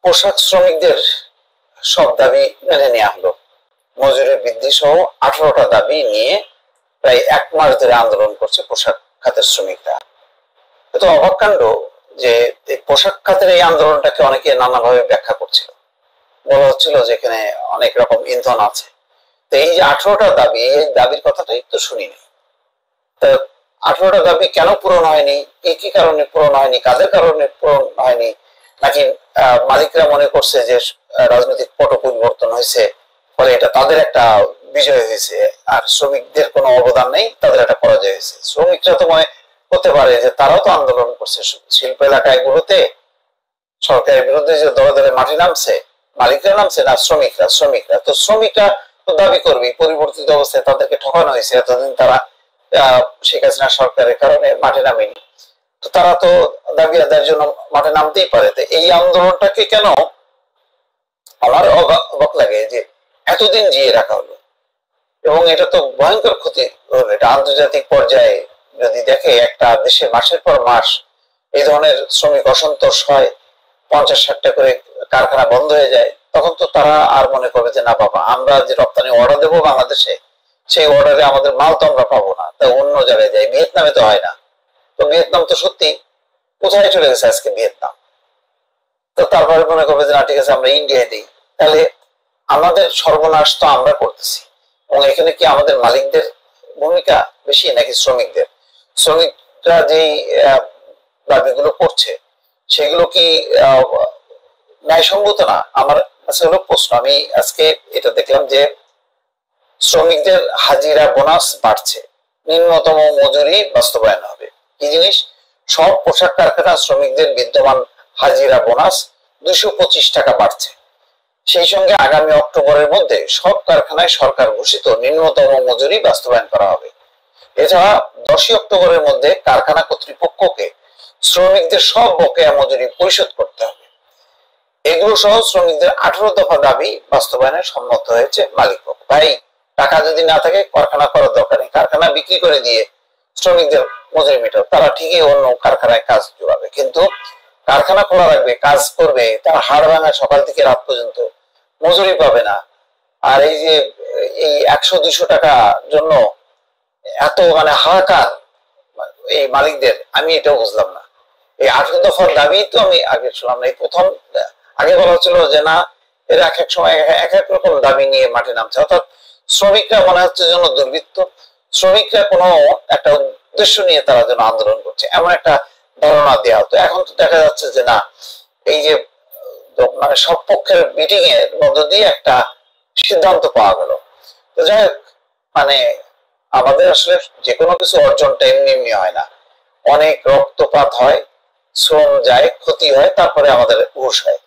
পোশাক শ্রমিকদের সব দাবি মেনে নেওয়া হলো। মজুরি বৃদ্ধি সহ 18টা দাবি নিয়ে প্রায় 1 মাস ধরে আন্দোলন করছে পোশাক খাতের শ্রমিকরা। এত অবাক কাণ্ড যে এই পোশাক খাতের এই আন্দোলনটাকে অনেকে নানাভাবে ব্যাখ্যা করছিল। বলা হচ্ছিল যে এখানে অনেক রকম ইন্ধন আছে। তো এই যে 18টা দাবি, এই দাবির কথাটাই তো শুনিনি। তো 18টা দাবি কেন পূরণ হয়নি, কি কারণে পূরণ হয়নি, কাদের কারণে পূরণ হয়নি, নাকি মালিকরা মনে করছে যে রাজনৈতিক পট পরিবর্তন হয়েছে, ফলে এটা তাদের একটা বিজয় হয়েছে, আর শ্রমিকদের কোনো অবদান নেই, তাদের একটা পরাজয় হয়েছে। শ্রমিকরা তো মনে হতে পারে যে তারাও তো আন্দোলন করছে শিল্প এলাকাগুলোতে, সরকারের বিরুদ্ধে যে দলে দলে মাঠে নামছে, মালিকরা নামছে না শ্রমিকরা? তো শ্রমিকরা তো দাবি করবে পরিবর্তিত অবস্থায় তাদেরকে ঠকানো হয়েছে, এতদিন তারা শেখ হাসিনা সরকারের কারণে মাঠে নামেনি, তো তারা তো দাবি আদায়ের জন্য মাঠে নামতেই পারে। তো এই আন্দোলনটাকে কেন আমার অবাক লাগে যে এতদিন জিয়ে রাখা হলো, এবং এটা তো ভয়ঙ্কর ক্ষতি হলো। এটা আন্তর্জাতিক পর্যায়ে যদি দেখে, একটা দেশে মাসের পর মাস এই ধরনের শ্রমিক অসন্তোষ হয়, 50-60টা করে কারখানা বন্ধ হয়ে যায়, তখন তো তারা আর মনে করবে যে না বাবা, আমরা যে রপ্তানি অর্ডার দেবো বাংলাদেশে, সেই অর্ডারে আমাদের মাল তো আমরা পাবো না, তাই অন্য জায়গায় যাই। ভিয়েতনামে তো হয় না, তো ভিয়েতনাম তো সত্যি কোথায় চলে গেছে আজকে ভিয়েতনাম, তো তারপরে মনে করবে যে না ঠিক আছে আমরা ইন্ডিয়ায় দিই। তাহলে আমাদের সর্বনাশ তো আমরা করতেছি। এবং এখানে কি আমাদের মালিকদের ভূমিকা বেশি নাকি শ্রমিকদের? শ্রমিকরা যেই দাবিগুলো করছে সেগুলো কি ন্যায়সঙ্গত না? আমার কাছে হলো প্রশ্ন। আমি আজকে এটা দেখলাম যে শ্রমিকদের হাজিরা বোনাস বাড়ছে, নিম্নতম মজুরি বাস্তবায়ন হবে। কি জিনিস? সব পোশাক কারখানা শ্রমিকদের বিদ্যমান হাজিরা বোনাস 225 টাকা বাড়ছে। সেই সঙ্গে আগামী অক্টোবরের মধ্যে সব কারখানায় সরকার ঘোষিত নিম্নতম মজুরি বাস্তবায়ন করা হবে। এছাড়া 10ই অক্টোবরের মধ্যে কারখানা কর্তৃপক্ষকে শ্রমিকদের সব বকেয়া মজুরি পরিশোধ করতে হবে। এগুলো সহ শ্রমিকদের 18 দফা দাবি বাস্তবায়নে সম্মত হয়েছে মালিক পক্ষ। ভাই, টাকা যদি না থাকে কারখানা করার দরকার নেই, কারখানা বিক্রি করে দিয়ে শ্রমিকদের মজুরি মেটাও, তারা ঠিকই অন্য কারখানায় কাজ জোগাবে। কিন্তু কারখানা খোলা রাখবে, কাজ করবে, তার হাড় ভাঙা সকাল থেকে রাত পর্যন্ত, মজুরি পাবে না। আর এই যে এই 100-200 টাকা জন্য এত হাহাকার এই মালিকদের, আমি এটাও বুঝলাম না। এই 18 দফার দাবি তো আমি আগে শুনলাম না। এই প্রথম আগে বলা হচ্ছিল যে না, এর এক এক সময় এক এক রকম দাবি নিয়ে মাঠে নামছে, অর্থাৎ শ্রমিকরা মনে হচ্ছে যেন দুর্বৃত্ত, শ্রমিকরা কোনো একটা উদ্দেশ্য নিয়ে তারা যেন আন্দোলন করছে, এমন একটা ধারণা দেওয়া হতো। এখন তো দেখা যাচ্ছে যে না, এই যে সব পক্ষের মিটিং এর মধ্য দিয়ে একটা সিদ্ধান্ত পাওয়া গেল। তো যাই হোক, আমাদের আসলে যে কোনো কিছু অর্জনটা এমনি এমনি হয় না, অনেক রক্তপাত হয়, শ্রম যায়, ক্ষতি হয়, তারপরে আমাদের হুঁশ হয়।